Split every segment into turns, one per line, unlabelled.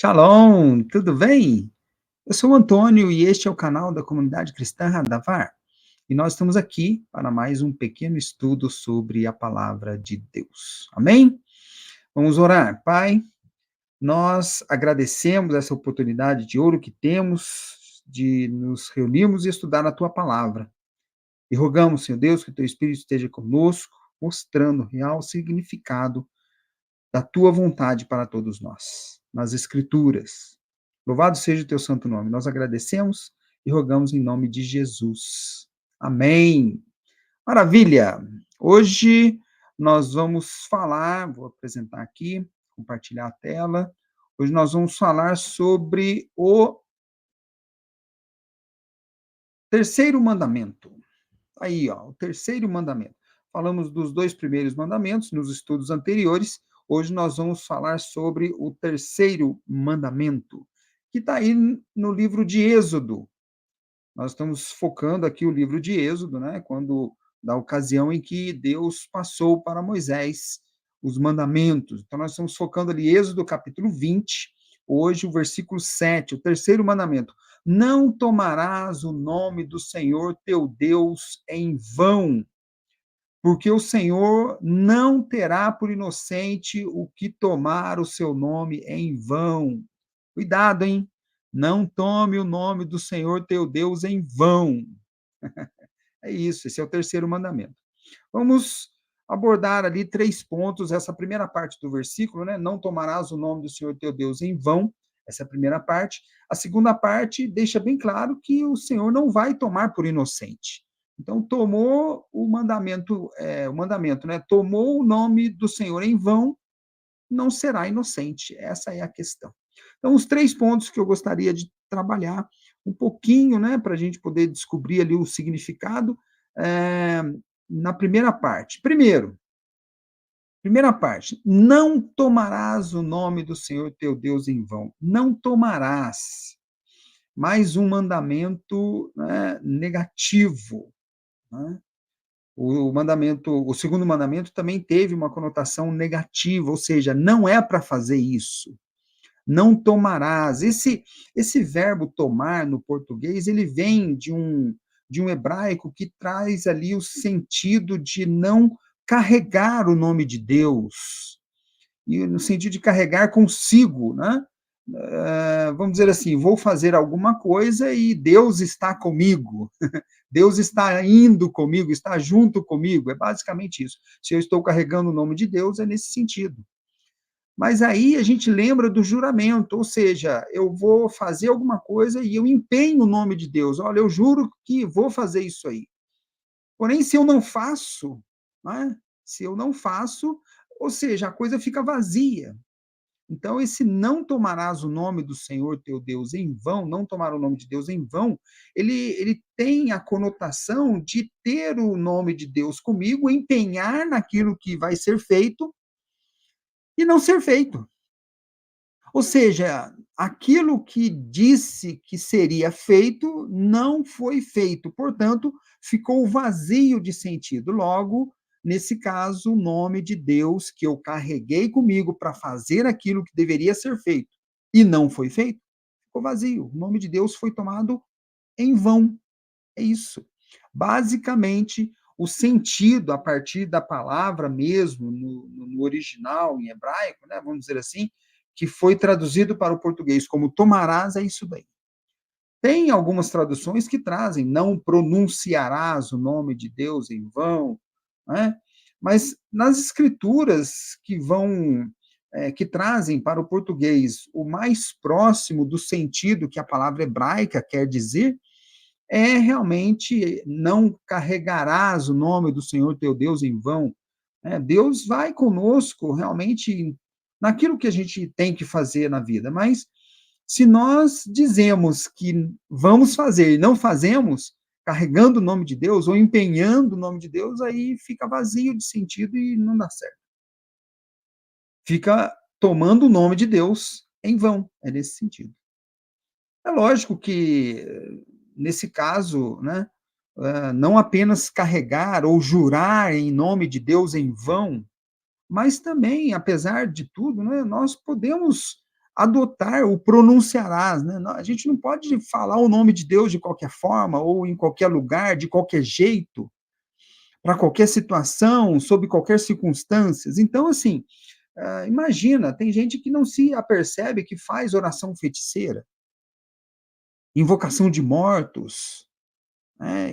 Shalom, tudo bem? Eu sou o Antônio e este é o canal da comunidade cristã Radavar. E nós estamos aqui para mais um pequeno estudo sobre a palavra de Deus. Amém? Vamos orar. Pai, nós agradecemos essa oportunidade de ouro que temos de nos reunirmos e estudar a tua palavra. E rogamos, Senhor Deus, que o teu Espírito esteja conosco, mostrando o real significado da tua vontade para todos nós, nas Escrituras. Louvado seja o teu santo nome. Nós agradecemos e rogamos em nome de Jesus. Amém. Maravilha! Hoje nós vamos falar, vou apresentar aqui, compartilhar a tela. Hoje nós vamos falar sobre o terceiro mandamento. Aí, ó, o terceiro mandamento. Falamos dos dois primeiros mandamentos nos estudos anteriores. Hoje nós vamos falar sobre o terceiro mandamento, que está aí no livro de Êxodo. Nós estamos focando aqui o livro de Êxodo, né? Quando da ocasião em que Deus passou para Moisés os mandamentos. Então nós estamos focando ali Êxodo capítulo 20, hoje o versículo 7, o terceiro mandamento. Não tomarás o nome do Senhor teu Deus em vão, porque o Senhor não terá por inocente o que tomar o seu nome em vão. Cuidado, hein? Não tome o nome do Senhor teu Deus em vão. É isso, esse é o terceiro mandamento. Vamos abordar ali 3 pontos, essa primeira parte do versículo, né? Não tomarás o nome do Senhor teu Deus em vão, essa é a primeira parte. A segunda parte deixa bem claro que o Senhor não vai tomar por inocente. Então, tomou o mandamento, né? Tomou o nome do Senhor em vão, não será inocente. Essa é a questão. Então, os 3 pontos que eu gostaria de trabalhar um pouquinho, né, para a gente poder descobrir ali o significado, é, na primeira parte. Primeira parte, não tomarás o nome do Senhor teu Deus em vão. Não tomarás. Mais um mandamento, né, negativo. Né? O segundo mandamento também teve uma conotação negativa, ou seja, não é para fazer isso. Não tomarás. Esse verbo tomar no português, ele vem de um hebraico que traz ali o sentido de não carregar o nome de Deus, e no sentido de carregar consigo, né? Vamos dizer assim, vou fazer alguma coisa e Deus está comigo. Deus está indo comigo, está junto comigo. É basicamente isso. Se eu estou carregando o nome de Deus, é nesse sentido. Mas aí a gente lembra do juramento, ou seja, eu vou fazer alguma coisa e eu empenho o nome de Deus. Olha, eu juro que vou fazer isso aí. Porém, se eu não faço, né? Se eu não faço, ou seja, a coisa fica vazia. Então, esse não tomarás o nome do Senhor teu Deus em vão, não tomar o nome de Deus em vão, ele tem a conotação de ter o nome de Deus comigo, empenhar naquilo que vai ser feito e não ser feito. Ou seja, aquilo que disse que seria feito não foi feito, portanto, ficou vazio de sentido. Logo, nesse caso, o nome de Deus que eu carreguei comigo para fazer aquilo que deveria ser feito e não foi feito, ficou vazio. O nome de Deus foi tomado em vão. É isso. Basicamente, o sentido a partir da palavra mesmo, no original, em hebraico, né, vamos dizer assim, que foi traduzido para o português como tomarás, é isso daí. Tem algumas traduções que trazem, não pronunciarás o nome de Deus em vão, né? Mas nas escrituras que trazem para o português o mais próximo do sentido que a palavra hebraica quer dizer, é realmente não carregarás o nome do Senhor teu Deus em vão. Deus vai conosco realmente naquilo que a gente tem que fazer na vida, mas se nós dizemos que vamos fazer e não fazemos, carregando o nome de Deus ou empenhando o nome de Deus, aí fica vazio de sentido e não dá certo. Fica tomando o nome de Deus em vão, é nesse sentido. É lógico que, nesse caso, né, não apenas carregar ou jurar em nome de Deus em vão, mas também, apesar de tudo, né, nós podemos adotar o pronunciarás, né? A gente não pode falar o nome de Deus de qualquer forma, ou em qualquer lugar, de qualquer jeito, para qualquer situação, sob qualquer circunstâncias. Então, assim, imagina, tem gente que não se apercebe que faz oração feiticeira, invocação de mortos, né?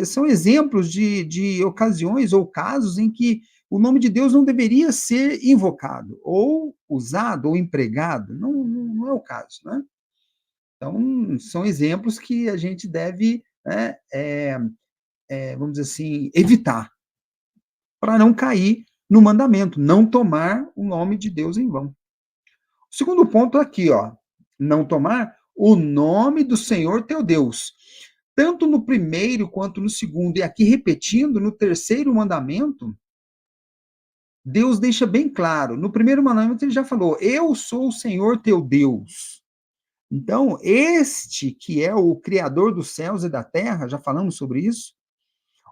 São exemplos de ocasiões ou casos em que o nome de Deus não deveria ser invocado, ou usado, ou empregado. Não, não é o caso, né? Então, são exemplos que a gente deve, né, vamos dizer assim, evitar, para não cair no mandamento, não tomar o nome de Deus em vão. O segundo ponto é aqui, ó, não tomar o nome do Senhor teu Deus. Tanto no primeiro quanto no segundo, e aqui repetindo, no terceiro mandamento, Deus deixa bem claro. No primeiro mandamento ele já falou: Eu sou o Senhor teu Deus. Então, este que é o Criador dos céus e da terra, já falamos sobre isso,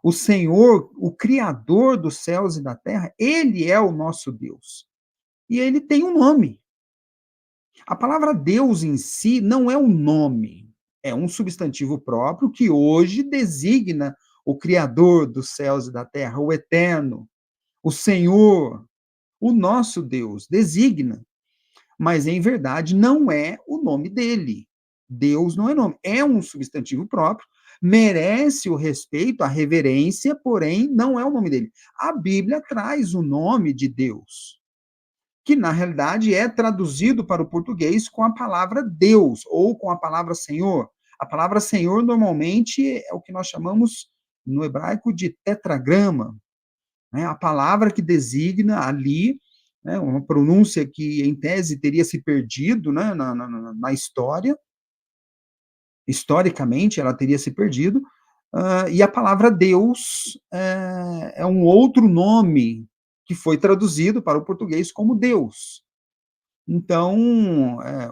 o Senhor, o Criador dos céus e da terra, ele é o nosso Deus. E ele tem um nome. A palavra Deus em si não é um nome, é um substantivo próprio que hoje designa o Criador dos céus e da terra, o Eterno, o Senhor, o nosso Deus, designa. Mas, em verdade, não é o nome dele. Deus não é nome, é um substantivo próprio, merece o respeito, a reverência, porém, não é o nome dele. A Bíblia traz o nome de Deus, que na realidade é traduzido para o português com a palavra Deus ou com a palavra Senhor. A palavra Senhor normalmente é o que nós chamamos no hebraico de tetragrama, né? A palavra que designa ali, né, uma pronúncia que em tese teria se perdido, né, na história, historicamente ela teria se perdido, e a palavra Deus é um outro nome que foi traduzido para o português como Deus. Então,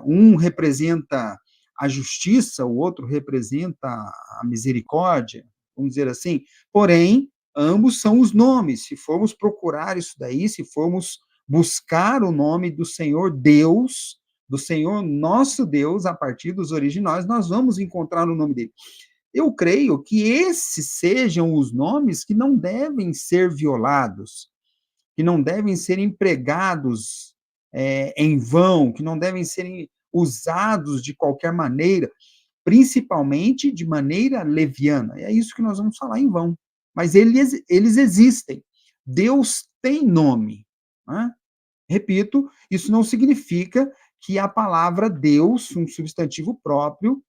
um representa a justiça, o outro representa a misericórdia, vamos dizer assim. Porém, ambos são os nomes. Se formos procurar isso daí, se formos buscar o nome do Senhor Deus, do Senhor nosso Deus, a partir dos originais, nós vamos encontrar o nome dele. Eu creio que esses sejam os nomes que não devem ser violados, que não devem ser empregados em vão, que não devem ser usados de qualquer maneira, principalmente de maneira leviana. É isso que nós vamos falar em vão. Mas eles existem. Deus tem nome. Né? Repito, isso não significa que a palavra Deus, um substantivo próprio,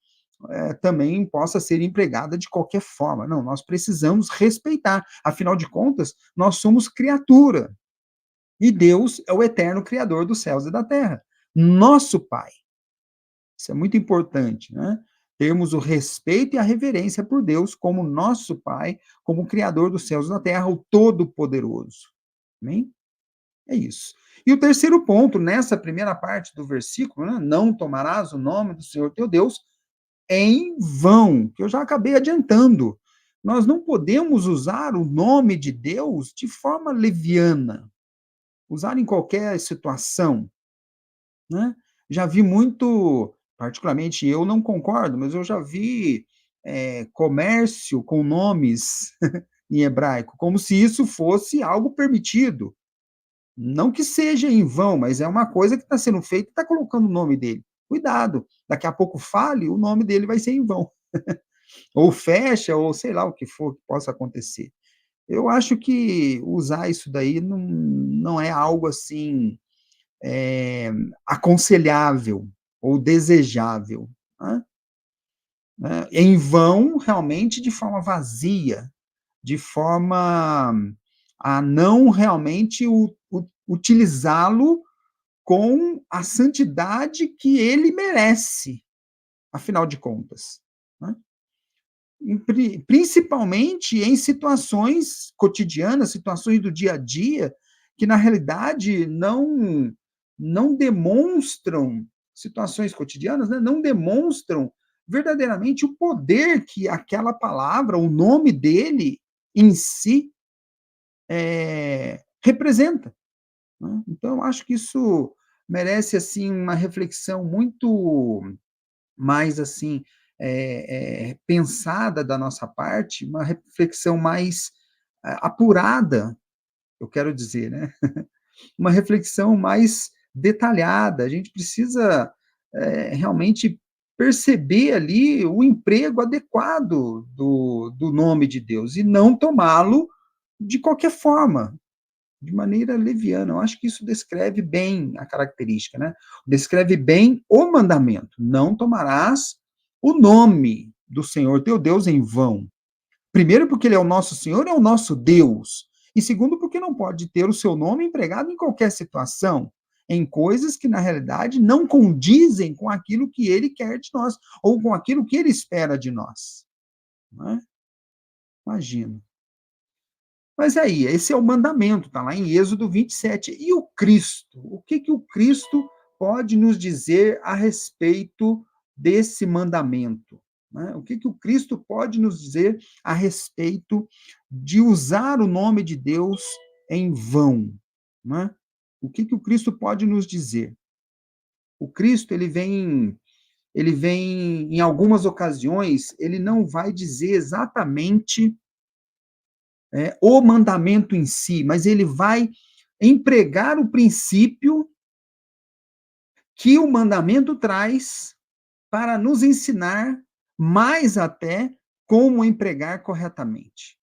também possa ser empregada de qualquer forma. Não, nós precisamos respeitar. Afinal de contas, nós somos criatura. E Deus é o eterno Criador dos céus e da terra. Nosso Pai. Isso é muito importante, né? Termos o respeito e a reverência por Deus como nosso Pai, como Criador dos céus e da terra, o Todo-Poderoso. Amém? É isso. E o terceiro ponto, nessa primeira parte do versículo, né? Não tomarás o nome do Senhor teu Deus em vão, que eu já acabei adiantando. Nós não podemos usar o nome de Deus de forma leviana, usar em qualquer situação, né? Já vi muito, particularmente eu não concordo, mas eu já vi comércio com nomes em hebraico, como se isso fosse algo permitido. Não que seja em vão, mas é uma coisa que está sendo feita e está colocando o nome dele. Cuidado, daqui a pouco fale, o nome dele vai ser em vão. Ou fecha, ou sei lá o que for que possa acontecer. Eu acho que usar isso daí não é algo assim é, aconselhável ou desejável, né? Em vão, realmente, de forma vazia, de forma a não realmente utilizá-lo com a santidade que ele merece, afinal de contas. Né? Principalmente em situações cotidianas, situações do dia a dia, que na realidade não demonstram situações cotidianas, né, não demonstram verdadeiramente o poder que aquela palavra, o nome dele em si representa. Né? Então, eu acho que isso merece, assim, uma reflexão muito mais, assim, pensada da nossa parte, uma reflexão mais, apurada, eu quero dizer, né, uma reflexão mais detalhada. A gente precisa, realmente perceber ali o emprego adequado do nome de Deus e não tomá-lo de qualquer forma, de maneira leviana. Eu acho que isso descreve bem a característica, né? Descreve bem o mandamento: não tomarás o nome do Senhor teu Deus em vão. Primeiro, porque ele é o nosso Senhor, é o nosso Deus. E segundo, porque não pode ter o seu nome empregado em qualquer situação, em coisas que, na realidade, não condizem com aquilo que ele quer de nós, ou com aquilo que ele espera de nós. Não é? Imagina. Mas aí, esse é o mandamento, está lá em Êxodo 27. E o Cristo? O que, que o Cristo pode nos dizer a respeito desse mandamento? Né? O que, que o Cristo pode nos dizer a respeito de usar o nome de Deus em vão? Né? O que, que o Cristo pode nos dizer? O Cristo, ele vem, em algumas ocasiões, ele não vai dizer exatamente o mandamento em si, mas ele vai empregar o princípio que o mandamento traz para nos ensinar mais até como empregar corretamente.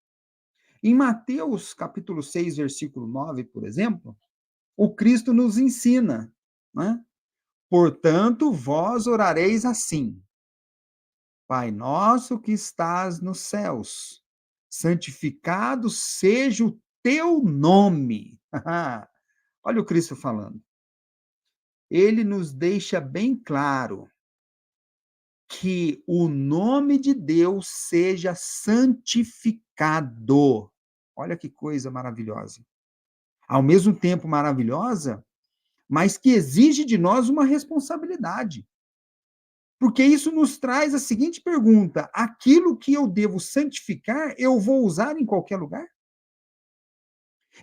Em Mateus capítulo 6, versículo 9, por exemplo, o Cristo nos ensina, né? Portanto, vós orareis assim: Pai nosso que estás nos céus, santificado seja o teu nome. Olha o Cristo falando. Ele nos deixa bem claro que o nome de Deus seja santificado. Olha que coisa maravilhosa. Ao mesmo tempo maravilhosa, mas que exige de nós uma responsabilidade. Porque isso nos traz a seguinte pergunta: aquilo que eu devo santificar, eu vou usar em qualquer lugar?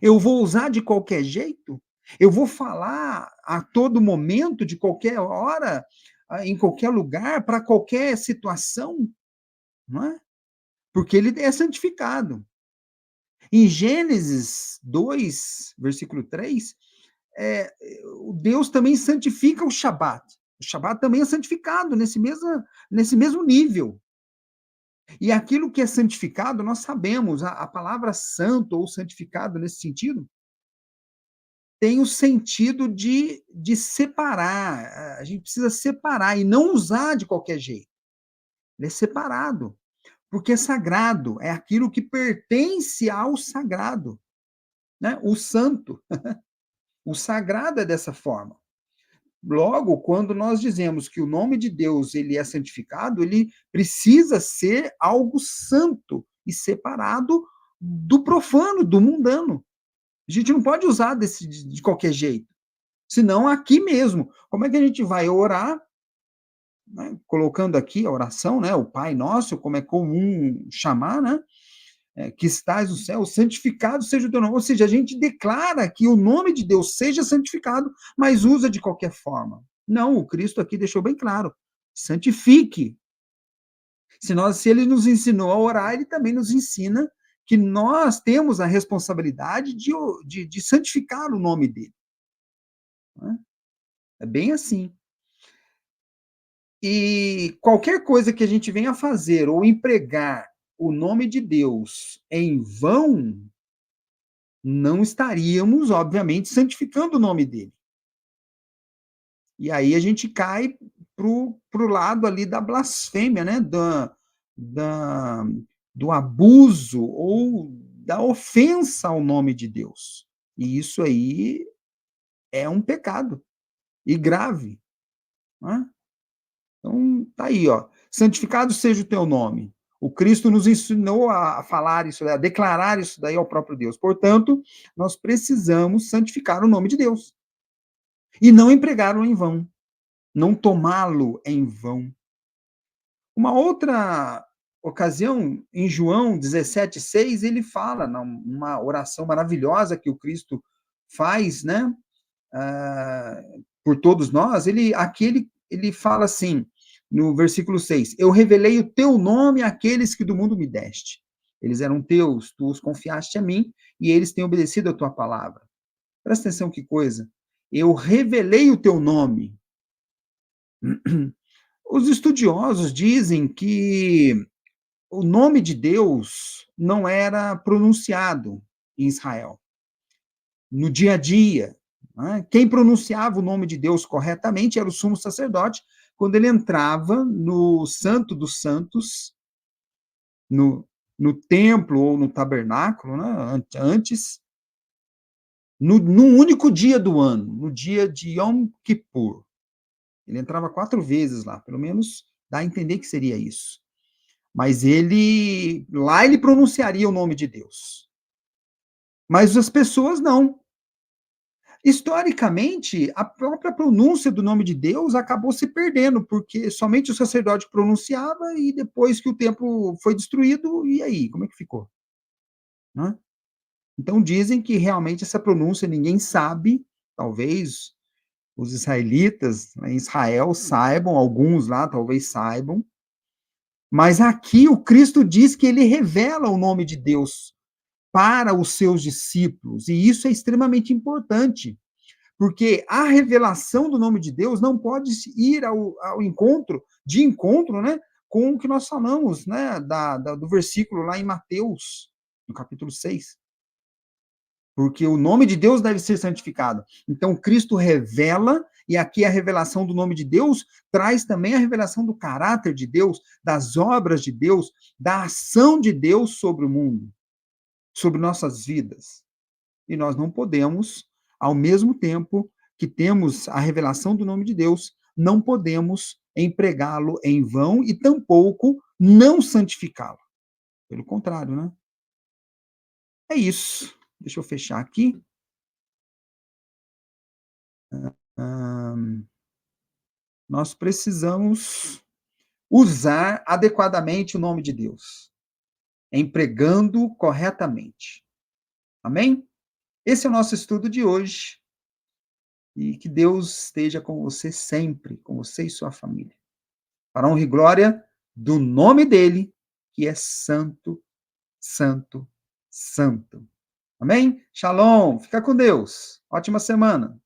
Eu vou usar de qualquer jeito? Eu vou falar a todo momento, de qualquer hora, em qualquer lugar, para qualquer situação? Não é? Porque ele é santificado. Em Gênesis 2, versículo 3, Deus também santifica o Shabat. O Shabat também é santificado nesse mesmo nível. E aquilo que é santificado, nós sabemos, a palavra santo ou santificado nesse sentido, tem o sentido de separar. A gente precisa separar e não usar de qualquer jeito. Ele é separado, porque é sagrado, é aquilo que pertence ao sagrado, né? O santo, o sagrado é dessa forma. Logo, quando nós dizemos que o nome de Deus ele é santificado, ele precisa ser algo santo e separado do profano, do mundano. A gente não pode usar de qualquer jeito. Senão, aqui mesmo, como é que a gente vai orar, né, colocando aqui a oração, né, o Pai Nosso, como é comum chamar, né, que estás no céu, santificado seja o teu nome. Ou seja, a gente declara que o nome de Deus seja santificado, mas usa de qualquer forma. Não, o Cristo aqui deixou bem claro. Santifique. Se ele nos ensinou a orar, ele também nos ensina que nós temos a responsabilidade de santificar o nome dele. Né? É bem assim. E qualquer coisa que a gente venha fazer ou empregar o nome de Deus em vão, não estaríamos, obviamente, santificando o nome dele. E aí a gente cai pro lado ali da blasfêmia, né? Da, do abuso ou da ofensa ao nome de Deus. E isso aí é um pecado, e grave. Né? Então, tá aí, ó. Santificado seja o teu nome. O Cristo nos ensinou a falar isso, a declarar isso daí ao próprio Deus. Portanto, nós precisamos santificar o nome de Deus e não empregá-lo em vão, não tomá-lo em vão. Uma outra ocasião, em João 17,6, ele fala, numa oração maravilhosa que o Cristo faz, né? por todos nós, ele fala assim, no versículo 6, eu revelei o teu nome àqueles que do mundo me deste. Eles eram teus, tu os confiaste a mim, e eles têm obedecido a tua palavra. Presta atenção que coisa. Eu revelei o teu nome. Os estudiosos dizem que o nome de Deus não era pronunciado em Israel, no dia a dia. Né? Quem pronunciava o nome de Deus corretamente era o sumo sacerdote, quando ele entrava no Santo dos Santos, no, no templo ou no tabernáculo, né? Antes, no único dia do ano, no dia de Yom Kippur. Ele entrava 4 vezes lá, pelo menos dá a entender que seria isso. Mas lá ele pronunciaria o nome de Deus. Mas as pessoas não. Historicamente, a própria pronúncia do nome de Deus acabou se perdendo, porque somente o sacerdote pronunciava e depois que o templo foi destruído, e aí, como é que ficou? Né? Então dizem que realmente essa pronúncia ninguém sabe, talvez os israelitas em Israel saibam, alguns lá talvez saibam, mas aqui o Cristo diz que ele revela o nome de Deus para os seus discípulos, e isso é extremamente importante, porque a revelação do nome de Deus não pode ir ao encontro, né, com o que nós falamos, né, do versículo lá em Mateus, no capítulo 6. Porque o nome de Deus deve ser santificado. Então, Cristo revela, e aqui a revelação do nome de Deus traz também a revelação do caráter de Deus, das obras de Deus, da ação de Deus sobre o mundo, sobre nossas vidas. E nós não podemos, ao mesmo tempo que temos a revelação do nome de Deus, não podemos empregá-lo em vão e tampouco não santificá-lo. Pelo contrário, né? É isso. Deixa eu fechar aqui. Nós precisamos usar adequadamente o nome de Deus, empregando corretamente. Amém? Esse é o nosso estudo de hoje. E que Deus esteja com você sempre, com você e sua família. Para a honra e glória do nome dele, que é santo, santo, santo. Amém? Shalom. Fica com Deus. Ótima semana.